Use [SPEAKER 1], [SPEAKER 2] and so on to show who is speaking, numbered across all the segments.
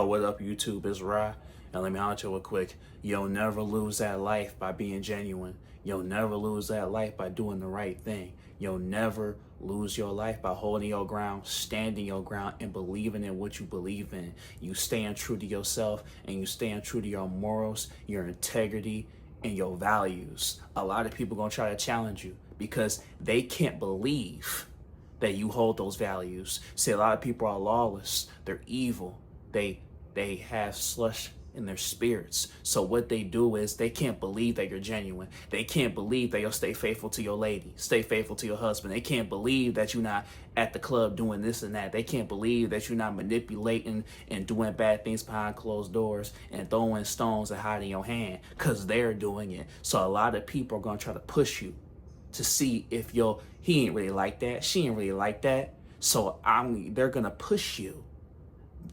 [SPEAKER 1] Yo, what up, YouTube? It's Ra. And let me holler at you real quick. You'll never lose that life by being genuine. You'll never lose that life by doing the right thing. You'll never lose your life by holding your ground, standing your ground, and believing in what you believe in. You staying true to yourself, and you staying true to your morals, your integrity, and your values. A lot of people gonna try to challenge you because they can't believe that you hold those values. See, a lot of people are lawless. They're evil. They have slush in their spirits. So what they do is they can't believe that you're genuine. They can't believe that you'll stay faithful to your lady, stay faithful to your husband. They can't believe that you're not at the club doing this and that. They can't believe that you're not manipulating and doing bad things behind closed doors and throwing stones and hiding your hand, because they're doing it. So a lot of people are going to try to push you to see if he ain't really like that, she ain't really like that. So they're going to push you.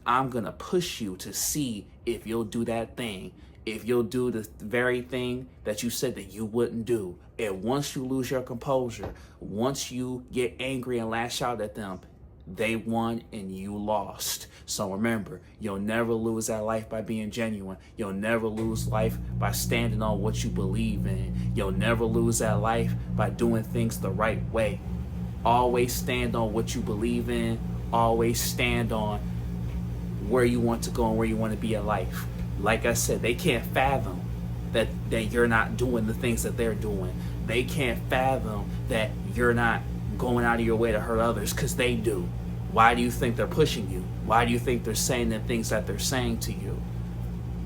[SPEAKER 1] I'm going to push you to see if you'll do that thing, if you'll do the very thing that you said that you wouldn't do. And once you lose your composure, once you get angry and lash out at them, they won and you lost. So remember, you'll never lose that life by being genuine. You'll never lose life by standing on what you believe in. You'll never lose that life by doing things the right way. Always stand on what you believe in. Always stand on where you want to go and where you want to be in life. Like I said, they can't fathom that you're not doing the things that they're doing. They can't fathom that you're not going out of your way to hurt others, because they do. Why do you think they're pushing you? Why do you think they're saying the things that they're saying to you?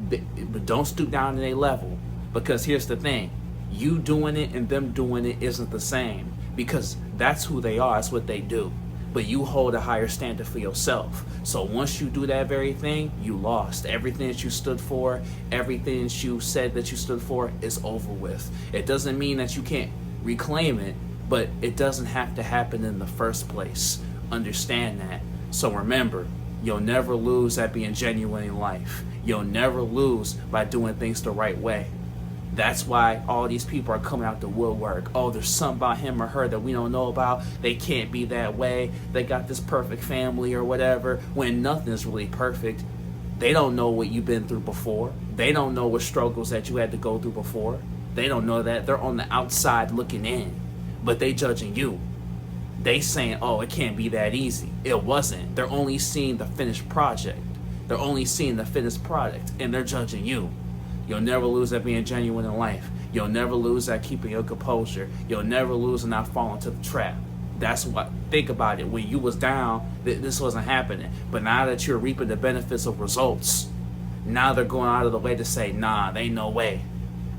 [SPEAKER 1] But don't stoop down to their level, because here's the thing. You doing it and them doing it isn't the same, because that's who they are. That's what they do. But you hold a higher standard for yourself. So once you do that very thing, you lost. Everything that you stood for, everything that you said that you stood for is over with. It doesn't mean that you can't reclaim it, but it doesn't have to happen in the first place. Understand that. So remember, you'll never lose at being genuine in life. You'll never lose by doing things the right way. That's why all these people are coming out the woodwork. Oh, there's something about him or her that we don't know about. They can't be that way. They got this perfect family or whatever, when nothing is really perfect. They don't know what you've been through before. They don't know what struggles that you had to go through before. They don't know that. They're on the outside looking in, but they judging you. They saying, oh, it can't be that easy. It wasn't. They're only seeing the finished project. They're only seeing the finished product, and they're judging you. You'll never lose at being genuine in life. You'll never lose at keeping your composure. You'll never lose and not fall into the trap. That's what, think about it. When you was down, this wasn't happening. But now that you're reaping the benefits of results, now they're going out of the way to say, nah, there ain't no way.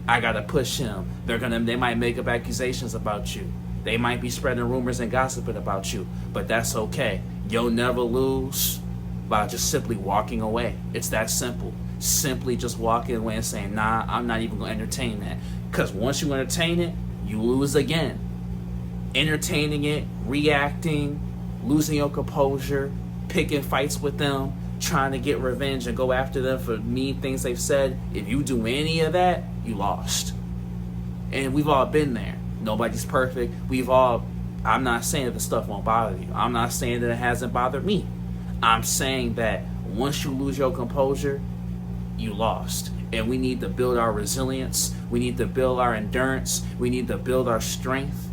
[SPEAKER 1] I gotta push him. They might make up accusations about you. They might be spreading rumors and gossiping about you, but that's okay. You'll never lose by just simply walking away. It's that simple. Simply just walking away and saying, nah, I'm not even going to entertain that. Because once you entertain it, you lose again. Entertaining it, reacting, losing your composure, picking fights with them, trying to get revenge and go after them for mean things they've said. If you do any of that, you lost. And we've all been there. Nobody's perfect. I'm not saying that the stuff won't bother you. I'm not saying that it hasn't bothered me. I'm saying that once you lose your composure, you lost. And we need to build our resilience. We need to build our endurance. We need to build our strength.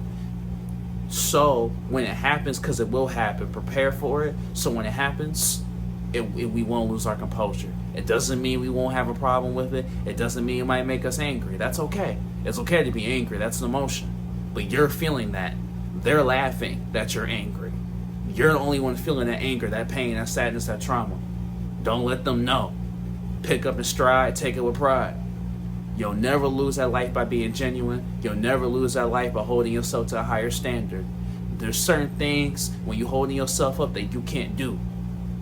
[SPEAKER 1] So when it happens, because it will happen, prepare for it. So when it happens, we won't lose our composure. It doesn't mean we won't have a problem with it. It doesn't mean it might make us angry. That's okay. It's okay to be angry. That's an emotion. But you're feeling that. They're laughing that you're angry. You're the only one feeling that anger, that pain, that sadness, that trauma. Don't let them know. Pick up in stride, take it with pride. You'll never lose that life by being genuine. You'll never lose that life by holding yourself to a higher standard. There's certain things when you're holding yourself up that you can't do.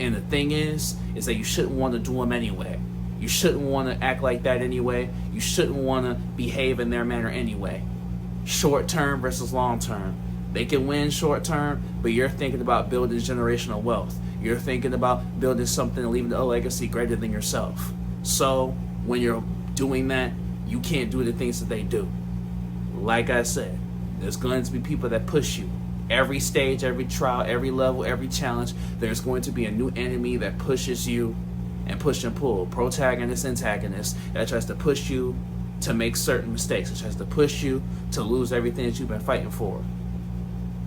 [SPEAKER 1] And the thing is that you shouldn't want to do them anyway. You shouldn't want to act like that anyway. You shouldn't want to behave in their manner anyway. Short term versus long term. They can win short term, but you're thinking about building generational wealth. You're thinking about building something and leaving a legacy greater than yourself. So when you're doing that, you can't do the things that they do. Like I said, there's going to be people that push you. Every stage, every trial, every level, every challenge, there's going to be a new enemy that pushes you and push and pull, protagonist, antagonist, that tries to push you to make certain mistakes. It tries to push you to lose everything that you've been fighting for.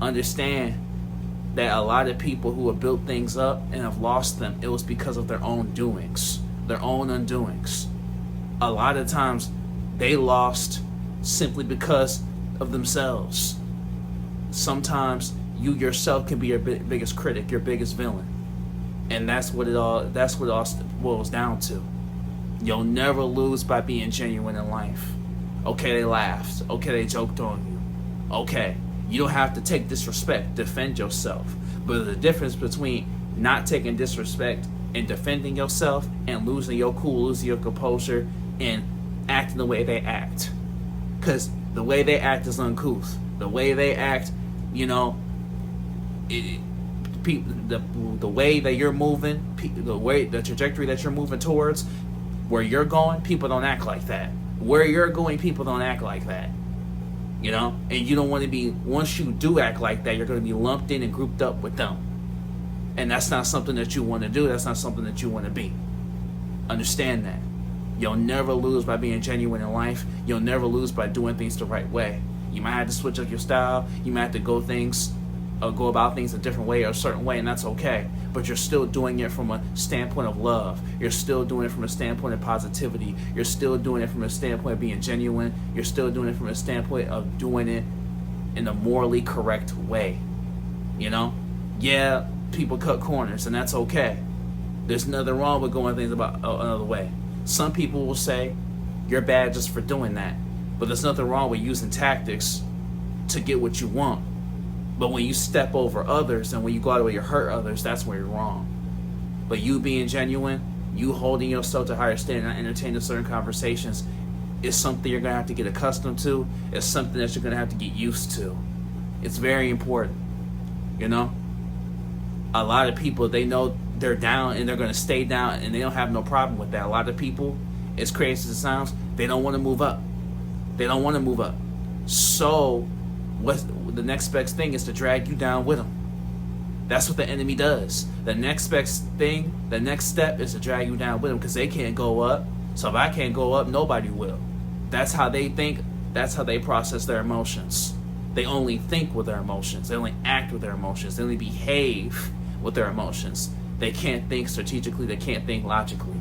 [SPEAKER 1] Understand that a lot of people who have built things up and have lost them, it was because of their own doings, their own undoings. A lot of times they lost simply because of themselves. Sometimes you yourself can be your biggest critic, your biggest villain. And that's what it all boils down to. You'll never lose by being genuine in life. Okay, they laughed. Okay, they joked on you. Okay, you don't have to take disrespect. Defend yourself. But the difference between not taking disrespect and defending yourself and losing your cool, losing your composure, and acting the way they act. Because the way they act is uncouth. The way they act, you know, the way that you're moving, the trajectory that you're moving towards, where you're going, people don't act like that. Where you're going, people don't act like that. You know? And you don't want to be, once you do act like that, you're going to be lumped in and grouped up with them. And that's not something that you want to do. That's not something that you want to be. Understand that. You'll never lose by being genuine in life. You'll never lose by doing things the right way. You might have to switch up your style. You might have to go about things a different way or a certain way, and that's okay. But you're still doing it from a standpoint of love. You're still doing it from a standpoint of positivity. You're still doing it from a standpoint of being genuine. You're still doing it from a standpoint of doing it in a morally correct way. You know? Yeah, people cut corners, and that's okay. There's nothing wrong with going things about another way. Some people will say you're bad just for doing that. But there's nothing wrong with using tactics to get what you want. But when you step over others and when you go out of the way to hurt others, that's where you're wrong. But you being genuine, you holding yourself to a higher standard, not entertaining certain conversations, is something you're going to have to get accustomed to. It's something that you're going to have to get used to. It's very important. You know? A lot of people, they know they're down and they're going to stay down and they don't have no problem with that. A lot of people, as crazy as it sounds, they don't want to move up. They don't want to move up. So what's the next best thing is to drag you down with them. That's what the enemy does. The next best thing, the next step is to drag you down with them because they can't go up. So if I can't go up, nobody will. That's how they think. That's how they process their emotions. They only think with their emotions. They only act with their emotions. They only behave with their emotions. They can't think strategically. They can't think logically.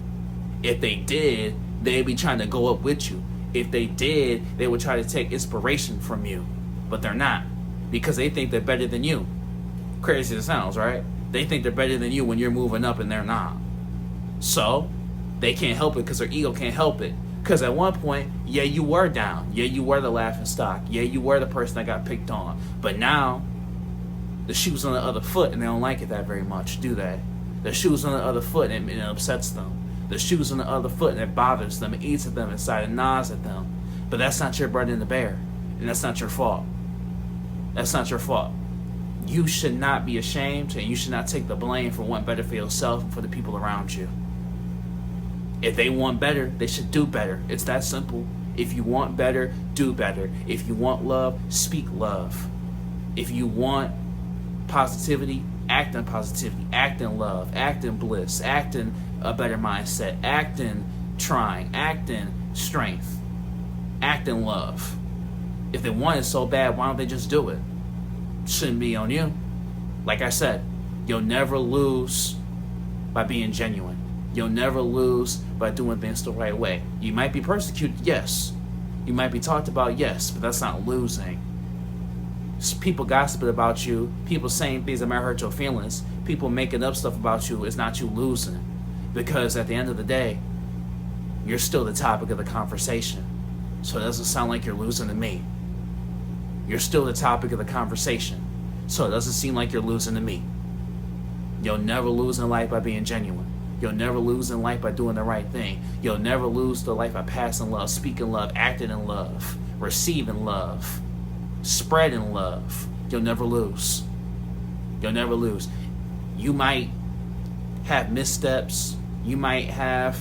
[SPEAKER 1] If they did, they'd be trying to go up with you. If they did, they would try to take inspiration from you. But they're not. Because they think they're better than you. Crazy as it sounds, right? They think they're better than you when you're moving up and they're not. So, they can't help it because their ego can't help it. Because at one point, yeah, you were down. Yeah, you were the laughing stock. Yeah, you were the person that got picked on. But now, the shoe's on the other foot and they don't like it that very much, do they? The shoe's on the other foot and it upsets them. The shoe's on the other foot and it bothers them. It eats at them inside and gnaws at them. But that's not your bread and the bear. And that's not your fault. That's not your fault. You should not be ashamed and you should not take the blame for wanting better for yourself and for the people around you. If they want better, they should do better. It's that simple. If you want better, do better. If you want love, speak love. If you want positivity, act in positivity, act in love, act in bliss, act in a better mindset, act in trying, act in strength, act in love. If they want it so bad, why don't they just do it? Shouldn't be on you. Like I said, you'll never lose by being genuine. You'll never lose by doing things the right way. You might be persecuted, yes. You might be talked about, yes, but that's not losing. People gossiping about you, people saying things that might hurt your feelings, people making up stuff about you is not you losing. Because at the end of the day, you're still the topic of the conversation. So it doesn't sound like you're losing to me. You're still the topic of the conversation. So it doesn't seem like you're losing to me. You'll never lose in life by being genuine. You'll never lose in life by doing the right thing. You'll never lose the life by passing love, speaking love, acting in love, receiving love, spreading love. You'll never lose. You'll never lose. You might have missteps. You might have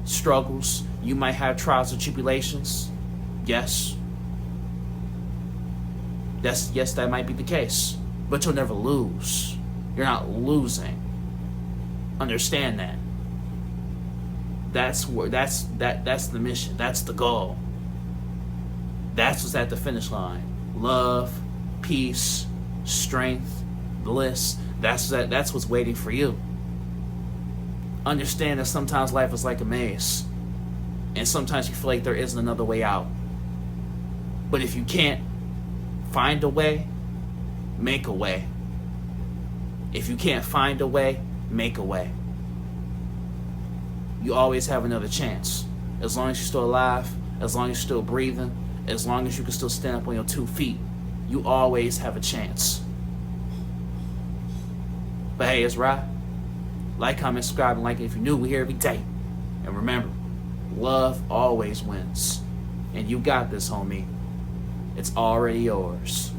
[SPEAKER 1] struggles. You might have trials and tribulations. Yes. Yes, that might be the case. But you'll never lose. You're not losing. Understand that. That's the mission. That's the goal. That's what's at the finish line. Love, peace, strength, bliss. That's what's waiting for you. Understand that sometimes life is like a maze, and sometimes you feel like there isn't another way out. But if you can't find a way, make a way. If you can't find a way, make a way. You always have another chance. As long as you're still alive, as long as you're still breathing, as long as you can still stand up on your 2 feet, you always have a chance. But hey, it's Ra. Like, comment, subscribe, and like it if you're new. We're here every day. And remember, love always wins. And you got this, homie. It's already yours.